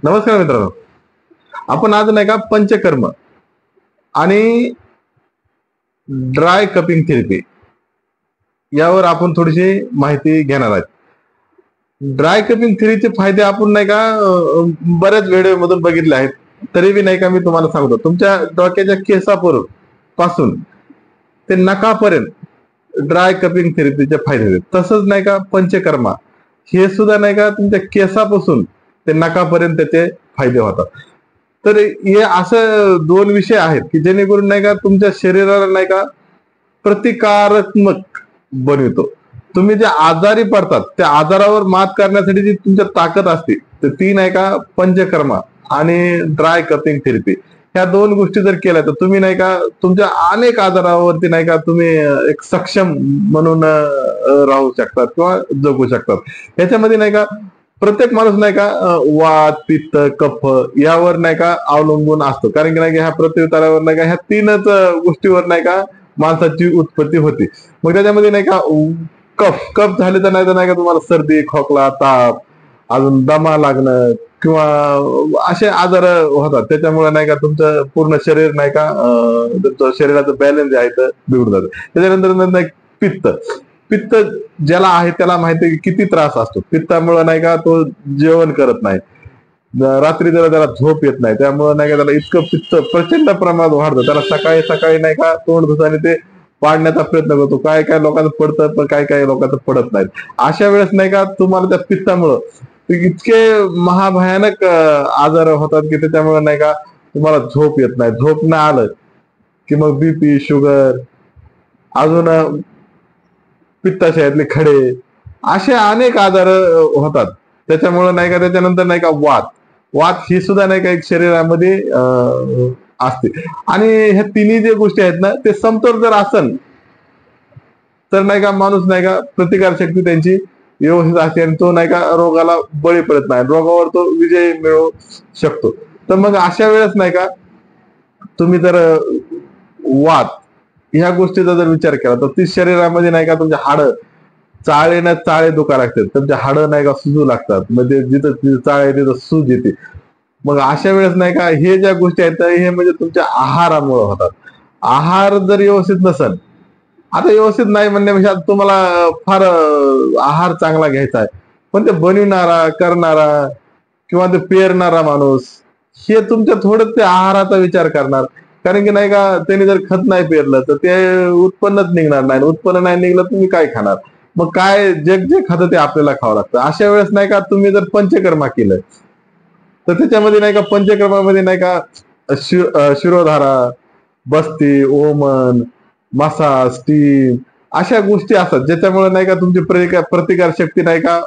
नमस्कार मित्रांनो. आपण आज नाही का पंचकर्म आणि ड्राय कपिंग थेरपी यावर आपण थोडीशी माहिती घेणार आहोत. ड्राय कपिंग थेरपीचे फायदे आपण नाही का बऱ्याच व्हिडिओ मधून बघितले आहेत. तरी बी नाही का मी तुम्हाला सांगतो, तुमच्या डोक्याच्या केसापासून पासून ते नखापर्यंत ड्राय कपिंग थेरपीचे फायदे आहेत. तसंच नाही का पंचकर्मा हे सुद्धा नाही का तुमच्या केसापासून ते नखापर्यंत त्याचे फायदे होतात. तर हे असं दोन विषय आहेत की जेणेकरून नाही का तुमच्या शरीराला नाही का प्रतिकारात्मक बनवितो. तुम्ही जे आजारी पडतात त्या आजारावर मात करण्यासाठी जी तुमच्या ताकद असते तर ती नाही का पंचकर्मा आणि ड्राय कपिंग थेरपी ह्या दोन गोष्टी जर केल्या तर तुम्ही नाही का तुमच्या अनेक आजारावरती नाही का तुम्ही एक सक्षम म्हणून राहू शकतात किंवा जगू शकतात. याच्यामध्ये नाही का प्रत्येक माणूस नाही का वात, पित्त, कफ यावर नाही का अवलंबून असतो. कारण की नाही का ह्या प्रत्युत्तरावर नाही का ह्या तीनच गोष्टीवर नाही का माणसाची उत्पत्ती होती. मग त्याच्यामध्ये नाही का कफ कफ झाले तर नाही का तुम्हाला सर्दी, खोकला, ताप, अजून दमा लागणं किंवा असे आजार होतात. त्याच्यामुळे नाही का तुमचं पूर्ण शरीर नाही का तुमचं शरीराचं बॅलन्स जे आहे ते बिघडून जातं. त्याच्यानंतर पित्त पित्त ज्याला आहे त्याला माहिती आहे की किती त्रास असतो. पित्तामुळे नाही का तो जेवण करत नाही, रात्री त्याला झोप येत नाही. त्यामुळे नाही का त्याला इतकं पित्त प्रचंड प्रमाणात वाढतं. त्याला सकाळी सकाळी नाही का तोंड धुताना ते पाडण्याचा प्रयत्न करतो. काय काय लोकांचं पडतं पण काय काय लोकांचं पडत नाही. अशा वेळेस नाही का तुम्हाला त्या पित्तामुळं इतके महाभयानक आजार होतात की त्याच्यामुळे नाही का तुम्हाला झोप येत नाही. झोप नाही आलं की मग बीपी, शुगर, अजून पित्ताशयातले खडे असे अनेक आजार होतात. त्याच्यामुळे नाही का त्याच्यानंतर नाही का वात वात ही सुद्धा नाही का एक शरीरामध्ये असते. आणि ह्या तिन्ही जे गोष्टी आहेत ना ते समतोल जर असन तर नाही का माणूस नाही का प्रतिकारशक्ती त्यांची व्यवस्थित असते आणि तो नाही का रोगाला बळी पडत नाही, रोगावर तो विजय मिळवू शकतो. तर मग अशा वेळेस नाही का तुम्ही जर वात ह्या गोष्टीचा जर विचार केला तर ती शरीरामध्ये नाही का तुमच्या हाडं चाळे चाळे दुखा लागतात. तुमच्या हाडं नाही का सुजू लागतात. म्हणजे जिथं चाळे तिथं सूज येते. मग अशा वेळेस नाही का हे ज्या गोष्टी आहेत हे म्हणजे तुमच्या आहारामुळे होतात. आहार जर व्यवस्थित नसेल, आता व्यवस्थित नाही म्हणण्यापेक्षा तुम्हाला फार आहार चांगला घ्यायचा आहे, पण ते बनविणारा, करणारा किंवा ते पेरणारा माणूस हे तुमच्या थोडं ते आहाराचा विचार करणार. कारण की नाही का त्यांनी जर खत नाही पेरलं तर ते उत्पन्नच निघणार नाही. उत्पन्न नाही निघलं तुम्ही काय खाणार? मग काय जे खातं ते आपल्याला खावं लागतं. अशा वेळेस नाही का तुम्ही जर पंचकर्मा केलं तर त्याच्यामध्ये नाही का पंचकर्मामध्ये नाही का शिरोधारा, बस्ती, ओमन, मसाज, स्टीम अशा गोष्टी असतात ज्याच्यामुळे नाही का तुमची प्रतिकार शक्ती नाही का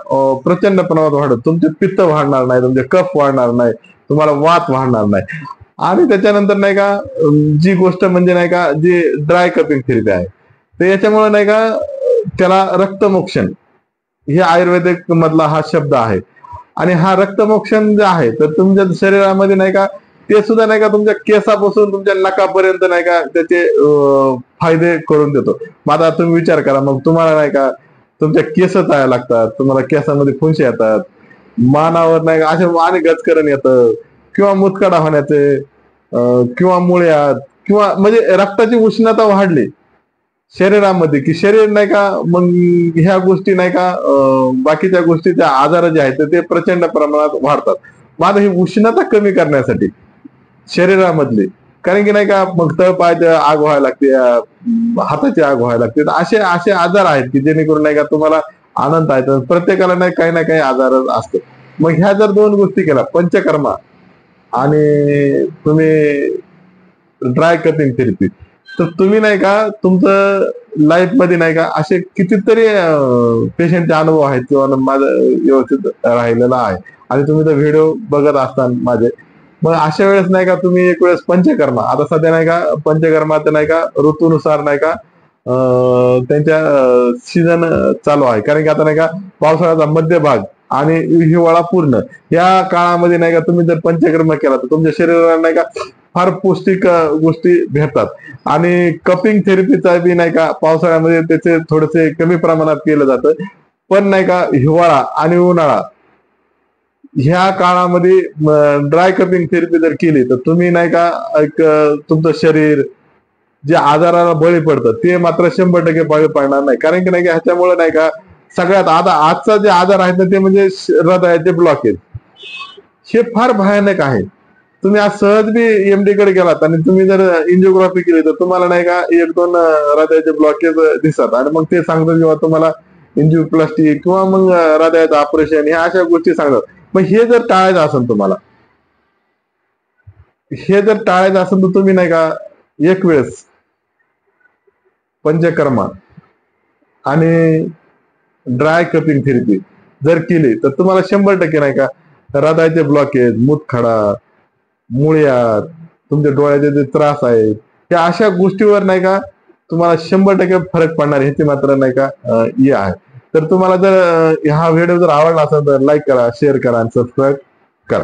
प्रचंड प्रमाणात वाढत. तुमचे पित्त वाढणार नाही, तुमचे कफ वाढणार नाही, तुम्हाला वात वाढणार नाही. आणि त्याच्यानंतर नाही का जी गोष्ट म्हणजे नाही का जी ड्राय कपिंग थेरपी आहे तर याच्यामुळे नाही का त्याला रक्तमोक्षण हे आयुर्वेदिक मधला हा शब्द आहे. आणि हा रक्तमोक्षण जे आहे तर तुमच्या शरीरामध्ये नाही का ते सुद्धा नाही का तुमच्या केसापासून तुमच्या नखापर्यंत नाही का त्याचे फायदे करून देतो. मग आता तुम्ही विचार करा, मग तुम्हाला नाही का तुमच्या केस चाळायला लागतात, तुम्हाला केसामध्ये फुंशे येतात, मानावर नाही का असे आणि गचकरण येतं किंवा मुतखडा होण्याचे किंवा मुळ्यात किंवा म्हणजे रक्ताची उष्णता वाढली शरीरामध्ये की शरीर नाही का मग ह्या गोष्टी नाही का बाकीच्या गोष्टीच्या आजार जे आहेत ते प्रचंड प्रमाणात वाढतात. मग आता ही उष्णता कमी करण्यासाठी शरीरामधली, कारण की नाही का मग तळपायाची आग व्हायला लागते, हाताची आग व्हायला लागते, असे असे आजार आहेत की जेणेकरून नाही का तुम्हाला आनंद आहे. प्रत्येकाला नाही काही ना काही आजार असतो. मग ह्या जर दोन गोष्टी केल्या पंचकर्मा आणि तुम्ही ड्राय कपिंग थेरपी तर तुम्ही नाही का तुमचं लाईफ मध्ये नाही का असे कितीतरी पेशंटचे अनुभव आहेत किंवा माझं व्यवस्थित राहिलेला आहे आणि तुम्ही तर व्हिडिओ बघत असताना माझे. मग अशा वेळेस नाही का तुम्ही एक वेळेस पंचकर्मा, आता सध्या नाही का पंचकर्माचं नाही का ऋतूनुसार नाही का त्यांच्या सीझन चालू आहे. कारण की आता नाही का पावसाळ्याचा मध्यभाग आणि हिवाळा पूर्ण या काळामध्ये नाही का तुम्ही जर पंचकर्म केला तर तुमच्या शरीराला नाही का फार पौष्टिक गोष्टी भेटतात. आणि कपिंग थेरपीचा बी नाही का पावसाळ्यामध्ये त्याचे थोडेसे कमी प्रमाणात केलं जातं. पण नाही का हिवाळा आणि उन्हाळा ह्या काळामध्ये ड्राय कपिंग थेरपी जर केली तर तुम्ही नाही का एक तुमचं शरीर जे आजाराला बळी पडतं ते मात्र 100% बळी पडणार नाही. कारण की नाही का ह्याच्यामुळे नाही का सगळ्यात आजचा जे आजार आहेत ना ते म्हणजे हृदयाचे ब्लॉकेज. हे फार भयानक आहे. तुम्ही आज सहज बी एमडी कडे गेलात आणि तुम्ही जर एंजिओग्राफी केली तर तुम्हाला नाही का 1-2 हृदयाचे ब्लॉकेज दिसतात आणि मग ते सांगतात किंवा तुम्हाला एंजिओप्लास्टी किंवा मग हृदयाचं ऑपरेशन ह्या अशा गोष्टी सांगतात. मग हे जर टाळायचं असेल तुम्हाला, हे जर टाळायचं असेल तर तुम्ही नाही का एक वेळेस पंचकर्मा आणि ड्राय कपिंग थेरपी जर केली तर तुम्हाला 100% नाही का हृदयाचे ब्लॉकेज, मूतखडा, मुळ्यात, तुमच्या डोळ्याचे जे त्रास आहेत त्या अशा गोष्टीवर नाही का तुम्हाला 100% फरक पडणार ह्याची मात्र नाही का हे आहे. तर तुम्हाला जर हा व्हिडिओ जर आवडला असेल तर लाईक करा, शेअर करा आणि सबस्क्राईब करा.